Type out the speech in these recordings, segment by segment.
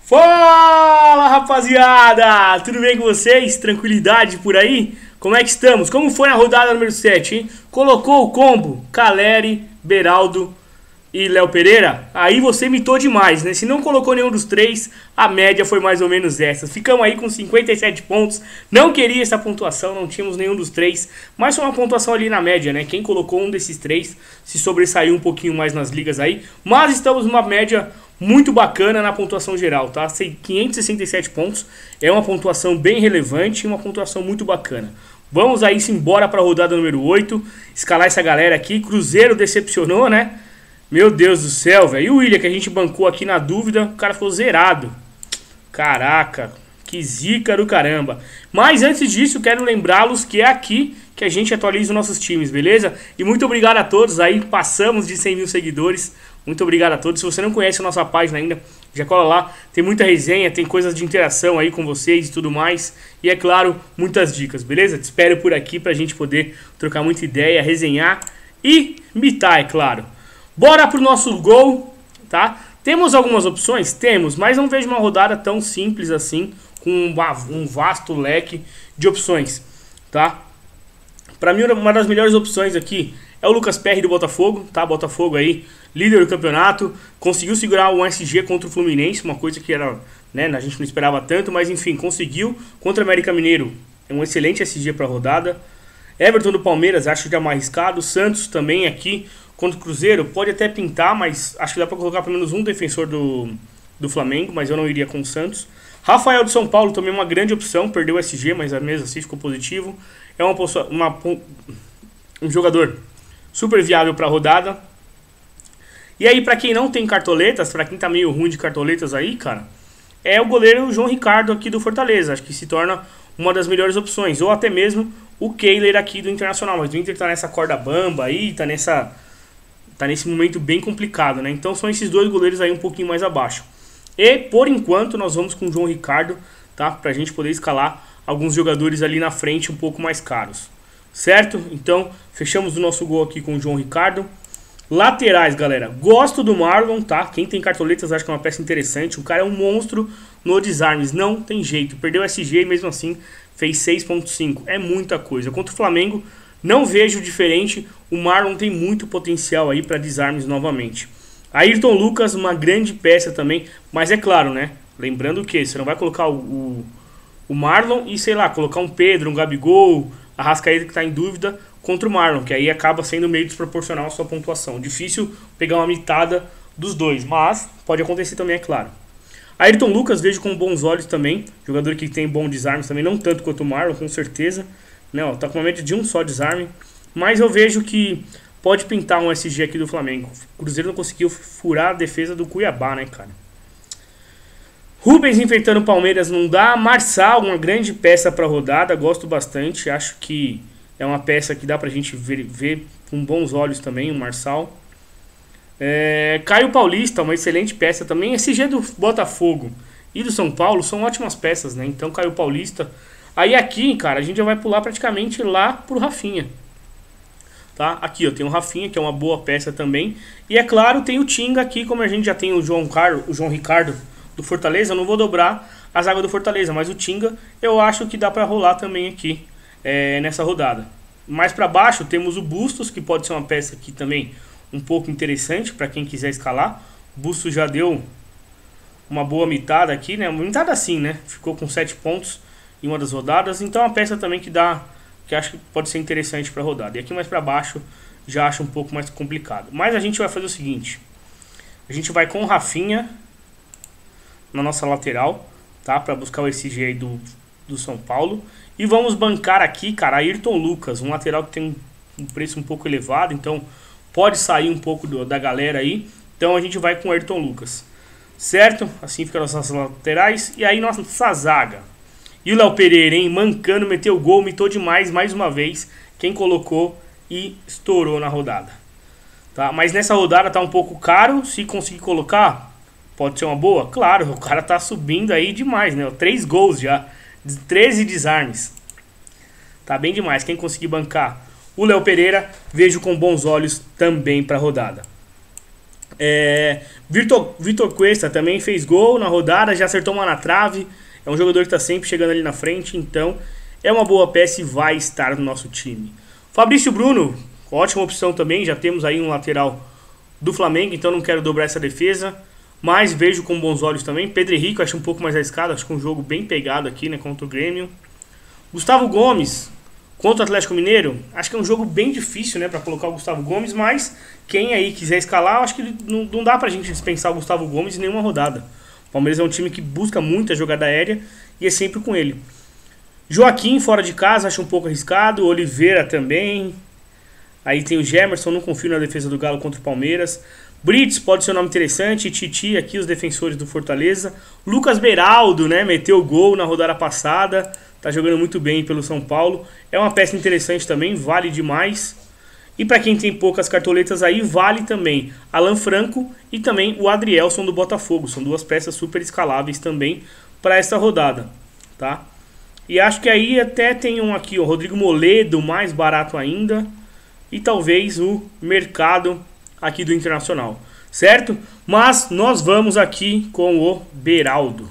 Fala, rapaziada! Tudo bem com vocês? Tranquilidade por aí? Como é que estamos? Como foi na rodada número 7, hein? Colocou o combo Caleri, Beraldo e Léo Pereira? Aí você mitou demais, né? Se não colocou nenhum dos três, a média foi mais ou menos essa. Ficamos aí com 57 pontos. Não queria essa pontuação, não tínhamos nenhum dos três, mas foi uma pontuação ali na média, né? Quem colocou um desses três se sobressaiu um pouquinho mais nas ligas aí. Mas estamos numa média muito bacana na pontuação geral, tá? 567 pontos é uma pontuação bem relevante e uma pontuação muito bacana. Vamos aí embora para a rodada número 8, escalar essa galera aqui. Cruzeiro decepcionou, né? Meu Deus do céu, velho. E o William, que a gente bancou aqui na dúvida, o cara ficou zerado. Caraca, que zica do caramba. Mas antes disso, quero lembrá-los que é aqui que a gente atualiza os nossos times, beleza? E muito obrigado a todos aí, passamos de 100 mil seguidores. Muito obrigado a todos. Se você não conhece a nossa página ainda, já cola lá. Tem muita resenha, tem coisas de interação aí com vocês e tudo mais. E é claro, muitas dicas, beleza? Te espero por aqui pra gente poder trocar muita ideia, resenhar e mitar, é claro. Bora pro nosso gol, tá? Temos algumas opções? Temos, mas não vejo uma rodada tão simples assim, com um vasto leque de opções, tá? Pra mim, uma das melhores opções aqui é o Lucas Perry do Botafogo, tá? Botafogo aí, líder do campeonato, conseguiu segurar o SG contra o Fluminense, uma coisa que era, né, a gente não esperava tanto, mas enfim, conseguiu. Contra o América Mineiro, é um excelente SG para a rodada. Everton do Palmeiras, acho que é mais arriscado. Santos também aqui, contra o Cruzeiro, pode até pintar, mas acho que dá para colocar pelo menos um defensor do Flamengo, mas eu não iria com o Santos. Rafael do São Paulo também é uma grande opção, perdeu o SG, mas mesmo assim ficou positivo. É um jogador super viável para a rodada. E aí, pra quem não tem cartoletas, pra quem tá meio ruim de cartoletas aí, cara, é o goleiro João Ricardo aqui do Fortaleza. Acho que se torna uma das melhores opções. Ou até mesmo o Kehler aqui do Internacional. Mas o Inter tá nessa corda bamba aí, tá nesse momento bem complicado, né? Então são esses dois goleiros aí um pouquinho mais abaixo. E, por enquanto, nós vamos com o João Ricardo, tá? Pra gente poder escalar alguns jogadores ali na frente um pouco mais caros. Certo? Então, fechamos o nosso gol aqui com o João Ricardo. Laterais, galera. Gosto do Marlon, tá? Quem tem cartoletas acha que é uma peça interessante. O cara é um monstro no desarmes. Não tem jeito. Perdeu o SG e mesmo assim fez 6.5. É muita coisa. Contra o Flamengo, não vejo diferente. O Marlon tem muito potencial aí para desarmes novamente. Ayrton Lucas, uma grande peça também. Mas é claro, né? Lembrando que você não vai colocar o Marlon e, sei lá, colocar um Pedro, um Gabigol, a Arrascaeta que está em dúvida contra o Marlon, que aí acaba sendo meio desproporcional a sua pontuação. Difícil pegar uma mitada dos dois, mas pode acontecer também, é claro. Ayrton Lucas vejo com bons olhos também, jogador que tem bom desarme também, não tanto quanto o Marlon, com certeza. Não, tá com uma média de um só desarme, mas eu vejo que pode pintar um SG aqui do Flamengo. O Cruzeiro não conseguiu furar a defesa do Cuiabá, né, cara? Rubens enfrentando o Palmeiras não dá. Marçal, uma grande peça para rodada, gosto bastante, acho que é uma peça que dá pra gente ver com bons olhos também, o Marçal. Caio Paulista, uma excelente peça também. SG do Botafogo e do São Paulo são ótimas peças, né? Então Caio Paulista. Aí aqui, cara, a gente já vai pular praticamente lá pro Rafinha. Tá? Aqui, ó, tem o Rafinha, que é uma boa peça também. E é claro, tem o Tinga aqui, como a gente já tem o João Ricardo do Fortaleza, eu não vou dobrar a zaga do Fortaleza, mas o Tinga eu acho que dá pra rolar também aqui. Nessa rodada. Mais para baixo temos o Bustos, que pode ser uma peça aqui também um pouco interessante para quem quiser escalar. O Bustos já deu uma boa mitada aqui, né? Uma mitada assim, né? Ficou com 7 pontos em uma das rodadas. Então é uma peça também que acho que pode ser interessante para a rodada. E aqui mais para baixo já acho um pouco mais complicado. Mas a gente vai fazer o seguinte. A gente vai com o Rafinha na nossa lateral, tá? Para buscar o SG aí do São Paulo. E vamos bancar aqui, cara, Ayrton Lucas, um lateral que tem um preço um pouco elevado, então pode sair um pouco da galera aí. Então a gente vai com Ayrton Lucas, certo? Assim fica nossas laterais. E aí nossa zaga. E o Léo Pereira, hein? Mancando, meteu gol, mitou demais, mais uma vez. Quem colocou e estourou na rodada. Tá? Mas nessa rodada tá um pouco caro, se conseguir colocar, pode ser uma boa? Claro, o cara tá subindo aí demais, né? 3 gols já. 13 desarmes. Tá bem demais. Quem conseguir bancar o Léo Pereira, vejo com bons olhos também para a rodada. Vitor Cuesta também fez gol na rodada, já acertou uma na trave. É um jogador que está sempre chegando ali na frente, então é uma boa peça e vai estar no nosso time. Fabrício Bruno, ótima opção também, já temos aí um lateral do Flamengo, então não quero dobrar essa defesa, mas vejo com bons olhos também. Pedro Henrique, acho um pouco mais arriscado, acho que um jogo bem pegado aqui, né, contra o Grêmio. Gustavo Gomes contra o Atlético Mineiro, acho que é um jogo bem difícil, né, para colocar o Gustavo Gomes, mas quem aí quiser escalar, acho que não dá pra gente dispensar o Gustavo Gomes em nenhuma rodada. O Palmeiras é um time que busca muita jogada aérea e é sempre com ele. Joaquim fora de casa, acho um pouco arriscado. Oliveira também. Aí tem o Gemerson, não confio na defesa do Galo contra o Palmeiras. Brits pode ser um nome interessante. Titi aqui, os defensores do Fortaleza. Lucas Beraldo, né, meteu gol na rodada passada. Tá jogando muito bem pelo São Paulo. É uma peça interessante também, vale demais. E para quem tem poucas cartoletas aí, vale também Alan Franco e também o Adrielson do Botafogo. São duas peças super escaláveis também para essa rodada, tá? E acho que aí até tem um aqui, o Rodrigo Moledo, mais barato ainda. E talvez o mercado aqui do Internacional, certo? Mas nós vamos aqui com o Beraldo.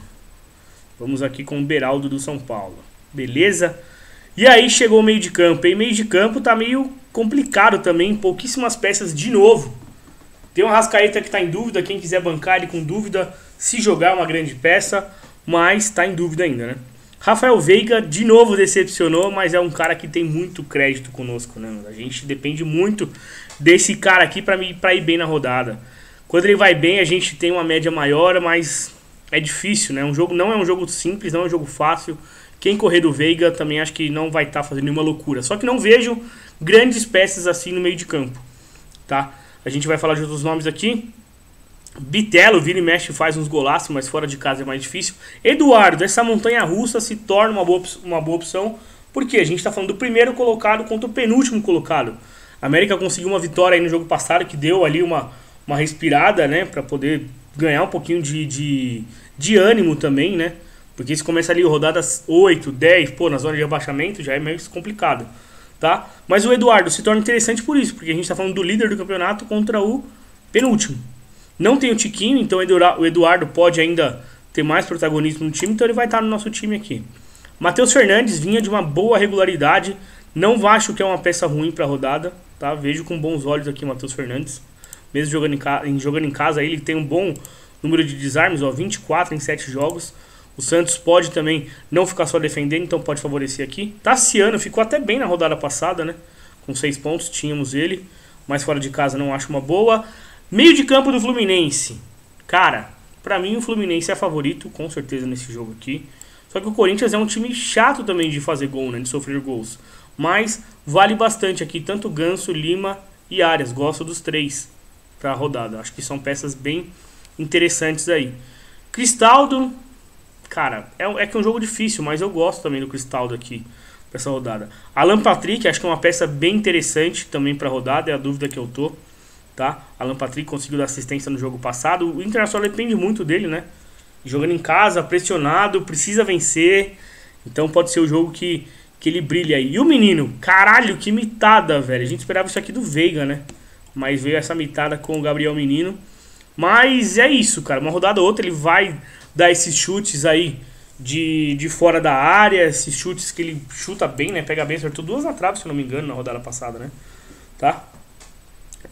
Vamos aqui com o Beraldo do São Paulo. Beleza? E aí chegou o meio de campo. E meio de campo tá meio complicado também. Pouquíssimas peças de novo. Tem um Arrascaeta que tá em dúvida. Quem quiser bancar ele com dúvida, se jogar uma grande peça. Mas tá em dúvida ainda, né? Rafael Veiga de novo decepcionou, mas é um cara que tem muito crédito conosco, né? A gente depende muito desse cara aqui pra ir bem na rodada. Quando ele vai bem, a gente tem uma média maior, mas é difícil, né? Não é um jogo simples, não é um jogo fácil. Quem correr do Veiga também acho que não vai estar fazendo nenhuma loucura. Só que não vejo grandes peças assim no meio de campo, tá? A gente vai falar de outros nomes aqui. Bitelo, vira e mexe, faz uns golaços, mas fora de casa é mais difícil. Eduardo, essa montanha-russa se torna uma boa opção, porque a gente está falando do primeiro colocado contra o penúltimo colocado. A América conseguiu uma vitória aí no jogo passado, que deu ali uma respirada, né, para poder ganhar um pouquinho de ânimo também, né, porque se começa ali rodadas 8, 10, pô, na zona de rebaixamento já é meio complicado, tá? Mas o Eduardo se torna interessante por isso, porque a gente está falando do líder do campeonato contra o penúltimo. Não tem o Tiquinho, então o Eduardo pode ainda ter mais protagonismo no time, então ele vai estar no nosso time aqui. Matheus Fernandes vinha de uma boa regularidade, não acho que é uma peça ruim para a rodada, tá? Vejo com bons olhos aqui o Matheus Fernandes, mesmo jogando em casa, ele tem um bom número de desarmes, ó, 24 em 7 jogos. O Santos pode também não ficar só defendendo, então pode favorecer aqui. Tassiano ficou até bem na rodada passada, né? Com 6 pontos, tínhamos ele, mas fora de casa não acho uma boa. Meio de campo do Fluminense. Cara, pra mim o Fluminense é favorito, com certeza, nesse jogo aqui. Só que o Corinthians é um time chato também de fazer gol, né? De sofrer gols. Mas vale bastante aqui, tanto Ganso, Lima e Arias. Gosto dos três pra rodada. Acho que são peças bem interessantes aí. Cristaldo, cara, é que é um jogo difícil, mas eu gosto também do Cristaldo aqui pra essa rodada. Alan Patrick, acho que é uma peça bem interessante também pra rodada, é a dúvida que eu tô. Tá? Alan Patrick conseguiu dar assistência no jogo passado. O Internacional depende muito dele, né? Jogando em casa, pressionado, precisa vencer. Então pode ser o jogo que ele brilha aí. E o menino, caralho, que mitada, velho. A gente esperava isso aqui do Veiga, né? Mas veio essa mitada com o Gabriel Menino. Mas é isso, cara. Uma rodada ou outra ele vai dar esses chutes aí de fora da área. Esses chutes que ele chuta bem, né? Pega bem, acertou 2 na trave, se eu não me engano, na rodada passada, né? Tá?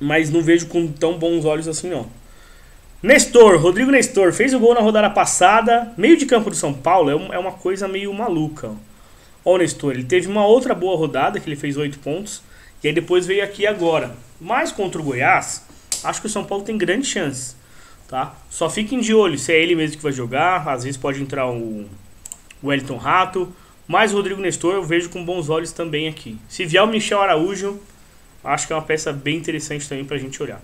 Mas não vejo com tão bons olhos assim, não. Rodrigo Nestor, fez o gol na rodada passada. Meio de campo do São Paulo é uma coisa meio maluca. Ó o Nestor, ele teve uma outra boa rodada, que ele fez 8 pontos. E aí depois veio aqui agora. Mas contra o Goiás, acho que o São Paulo tem grandes chances, tá? Só fiquem de olho se é ele mesmo que vai jogar. Às vezes pode entrar o Wellington Rato. Mas o Rodrigo Nestor eu vejo com bons olhos também aqui. Se vier o Michel Araújo, acho que é uma peça bem interessante também pra gente olhar.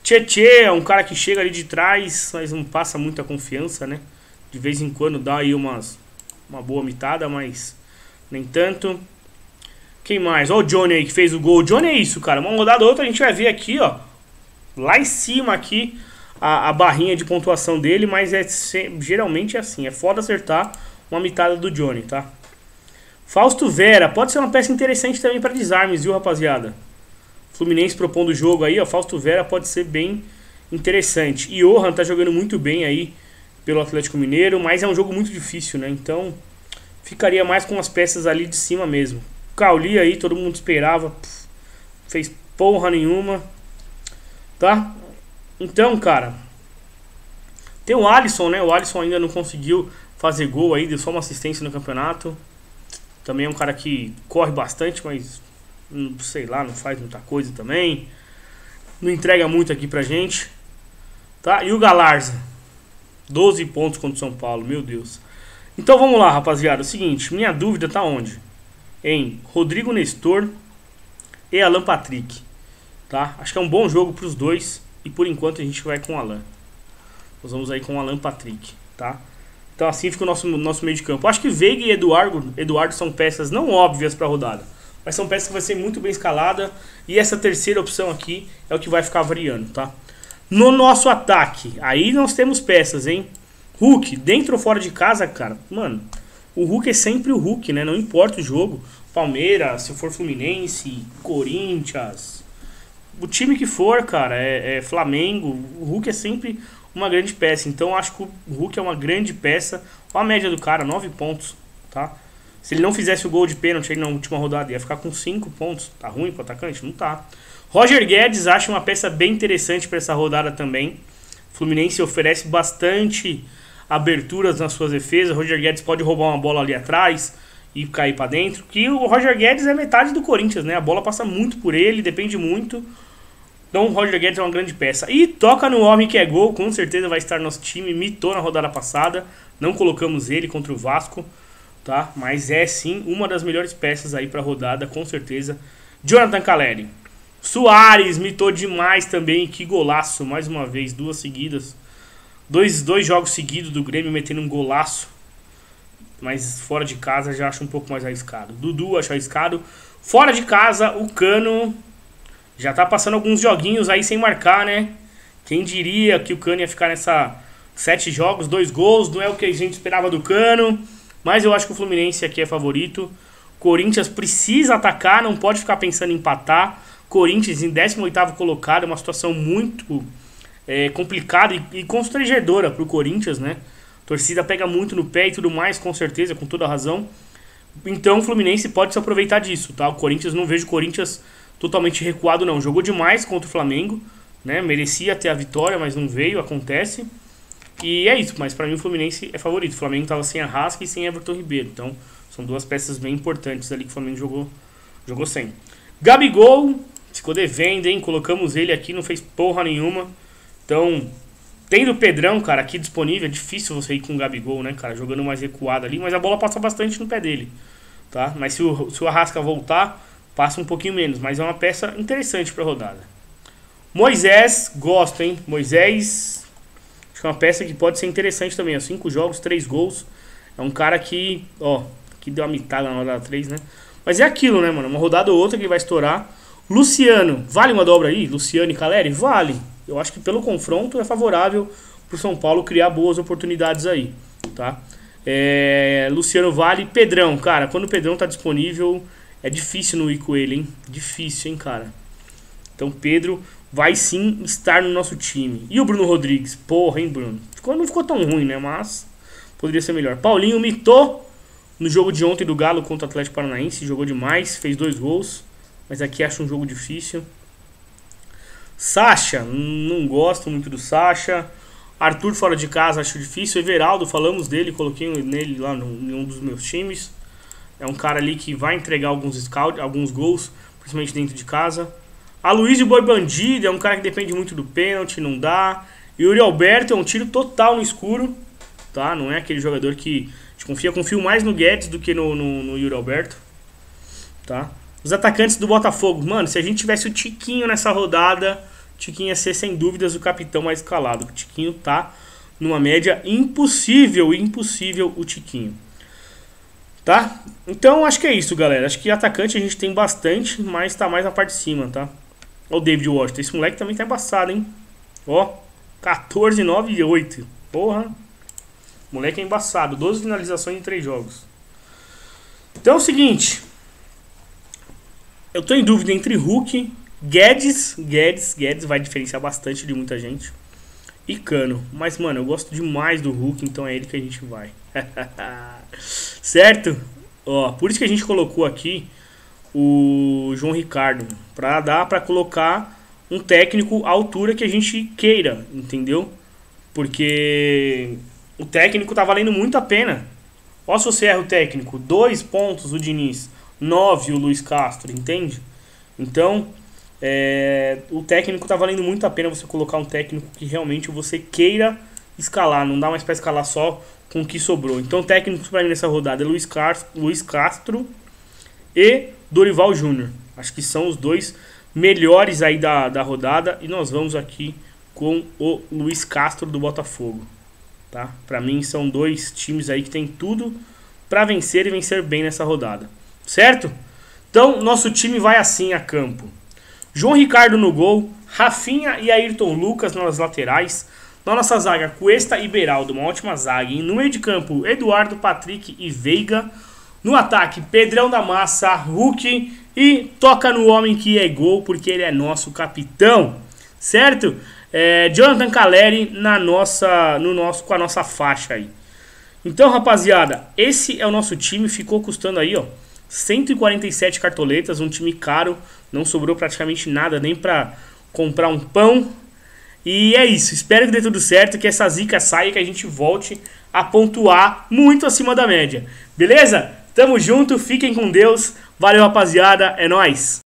Tietê é um cara que chega ali de trás, mas não passa muita confiança, né? De vez em quando dá aí uma boa mitada, mas nem tanto. Quem mais? Ó o Johnny aí que fez o gol. O Johnny é isso, cara. Uma rodada ou outra a gente vai ver aqui, ó. Lá em cima aqui a barrinha de pontuação dele, mas geralmente é assim. É foda acertar uma mitada do Johnny, tá? Fausto Vera. Pode ser uma peça interessante também para desarmes, viu, rapaziada? Fluminense propondo o jogo aí, ó. Fausto Vera pode ser bem interessante. E Johan tá jogando muito bem aí pelo Atlético Mineiro, mas é um jogo muito difícil, né? Então ficaria mais com as peças ali de cima mesmo. Cauli aí, todo mundo esperava, fez porra nenhuma, tá? Então, cara, tem o Alisson, né? O Alisson ainda não conseguiu fazer gol aí, deu só uma assistência no campeonato. Também é um cara que corre bastante, mas sei lá, não faz muita coisa também. Não entrega muito aqui pra gente, tá? E o Galarza, 12 pontos contra o São Paulo, meu Deus. Então vamos lá, rapaziada. É o seguinte, minha dúvida tá onde? Em Rodrigo Nestor e Alan Patrick, tá? Acho que é um bom jogo pros dois. E por enquanto a gente vai com o Alan. Nós vamos aí com o Alan Patrick, tá? Então assim fica o nosso meio de campo. Acho que Veiga e Eduardo são peças não óbvias pra rodada, mas são peças que vai ser muito bem escalada. E essa terceira opção aqui é o que vai ficar variando, tá? No nosso ataque, aí nós temos peças, hein? Hulk, dentro ou fora de casa, cara, mano, o Hulk é sempre o Hulk, né? Não importa o jogo. Palmeiras, se for Fluminense, Corinthians, o time que for, cara, é Flamengo, o Hulk é sempre uma grande peça. Então acho que o Hulk é uma grande peça. Olha a média do cara, 9 pontos, tá? Se ele não fizesse o gol de pênalti aí na última rodada, ia ficar com 5 pontos. Tá ruim pro atacante? Não tá. Roger Guedes acho uma peça bem interessante para essa rodada também. O Fluminense oferece bastante aberturas nas suas defesas. O Roger Guedes pode roubar uma bola ali atrás e cair para dentro. Que o Roger Guedes é metade do Corinthians, né? A bola passa muito por ele, depende muito. Então o Roger Guedes é uma grande peça. E toca no homem que é gol, com certeza vai estar no nosso time. Mitou na rodada passada, não colocamos ele contra o Vasco, tá? Mas é sim uma das melhores peças aí para a rodada, com certeza. Jonathan Caleri. Soares mitou demais também, que golaço, mais uma vez, duas seguidas. Dois jogos seguidos do Grêmio metendo um golaço. Mas fora de casa já acho um pouco mais arriscado. Dudu acho arriscado. Fora de casa, o Cano já tá passando alguns joguinhos aí sem marcar, né? Quem diria que o Cano ia ficar nessa 7 jogos, 2 gols. Não é o que a gente esperava do Cano. Mas eu acho que o Fluminense aqui é favorito. Corinthians precisa atacar, não pode ficar pensando em empatar. Corinthians em 18º colocado, é uma situação muito complicada e constrangedora pro Corinthians, né? A torcida pega muito no pé e tudo mais, com certeza, com toda razão. Então o Fluminense pode se aproveitar disso, tá? O Corinthians, não vejo o Corinthians totalmente recuado, não. Jogou demais contra o Flamengo, né? Merecia ter a vitória, mas não veio, acontece. E é isso, mas pra mim o Fluminense é favorito. O Flamengo tava sem Arrasca e sem Everton Ribeiro. Então são duas peças bem importantes ali que o Flamengo jogou sem. Gabigol ficou devendo, hein? Colocamos ele aqui, não fez porra nenhuma. Então, tendo o Pedrão, cara, aqui disponível, é difícil você ir com o Gabigol, né, cara? Jogando mais recuado ali, mas a bola passa bastante no pé dele, tá? Mas se o Arrasca voltar, passa um pouquinho menos. Mas é uma peça interessante pra rodada. Moisés, gosto, hein? Moisés, acho que é uma peça que pode ser interessante também. 5 jogos, 3 gols. É um cara que, que deu uma mitada na rodada 3, né? Mas é aquilo, né, mano? Uma rodada ou outra que ele vai estourar. Luciano, vale uma dobra aí? Luciano e Caleri? Vale. Eu acho que pelo confronto é favorável pro São Paulo criar boas oportunidades aí, tá? Luciano vale. Pedrão, cara, quando o Pedrão tá disponível, é difícil não ir com ele, hein? Difícil, hein, cara? Então Pedro vai sim estar no nosso time. E o Bruno Rodrigues? Porra, hein, Bruno? Não ficou tão ruim, né? Mas poderia ser melhor. Paulinho mitou no jogo de ontem do Galo contra o Atlético Paranaense. Jogou demais, fez 2 gols. Mas aqui acho um jogo difícil. Sacha, não gosto muito do Sacha. Arthur fora de casa acho difícil. Everaldo, falamos dele, coloquei nele lá em um dos meus times. É um cara ali que vai entregar alguns gols, principalmente dentro de casa. Aloysio Boi Bandido é um cara que depende muito do pênalti, não dá. Yuri Alberto é um tiro total no escuro, tá? Não é aquele jogador que a gente confia. Confio mais no Guedes do que no Yuri Alberto, tá? Os atacantes do Botafogo. Mano, se a gente tivesse o Tiquinho nessa rodada, o Tiquinho ia ser sem dúvidas o capitão mais escalado. O Tiquinho tá numa média impossível o Tiquinho. Tá? Então acho que é isso, galera. Acho que atacante a gente tem bastante, mas tá mais na parte de cima, tá? Ó o David Washington. Esse moleque também tá embaçado, hein? Ó, 14, 9 e 8. Porra. O moleque é embaçado. 12 finalizações em 3 jogos. Então é o seguinte. Eu tô em dúvida entre Hulk, Guedes vai diferenciar bastante de muita gente. E Cano. Mas, mano, eu gosto demais do Hulk, então é ele que a gente vai. Certo? Ó, por isso que a gente colocou aqui o João Ricardo. Pra dar pra colocar um técnico à altura que a gente queira, entendeu? Porque o técnico tá valendo muito a pena. Ó, se você erra o técnico, 2 pontos o Diniz, 9 o Luiz Castro, entende? Então, o técnico tá valendo muito a pena você colocar um técnico que realmente você queira escalar. Não dá mais pra escalar só com o que sobrou. Então, o técnico pra mim nessa rodada é Luiz Castro e Dorival Júnior. Acho que são os dois melhores aí da rodada. E nós vamos aqui com o Luiz Castro do Botafogo. Tá? Pra mim são dois times aí que tem tudo pra vencer e vencer bem nessa rodada. Certo? Então, nosso time vai assim a campo. João Ricardo no gol, Rafinha e Ayrton Lucas nas laterais. Na nossa zaga, Cuesta e Beraldo, uma ótima zaga. E no meio de campo, Eduardo, Patrick e Veiga. No ataque, Pedrão da Massa, Hulk e toca no homem que é gol, porque ele é nosso capitão. Certo? Jonathan Calleri com a nossa faixa aí. Então, rapaziada, esse é o nosso time. Ficou custando aí, ó, 147 cartoletas, um time caro. Não sobrou praticamente nada, nem pra comprar um pão. E é isso, espero que dê tudo certo, que essa zica saia, que a gente volte a pontuar muito acima da média. Beleza? Tamo junto, fiquem com Deus. Valeu, rapaziada, é nóis!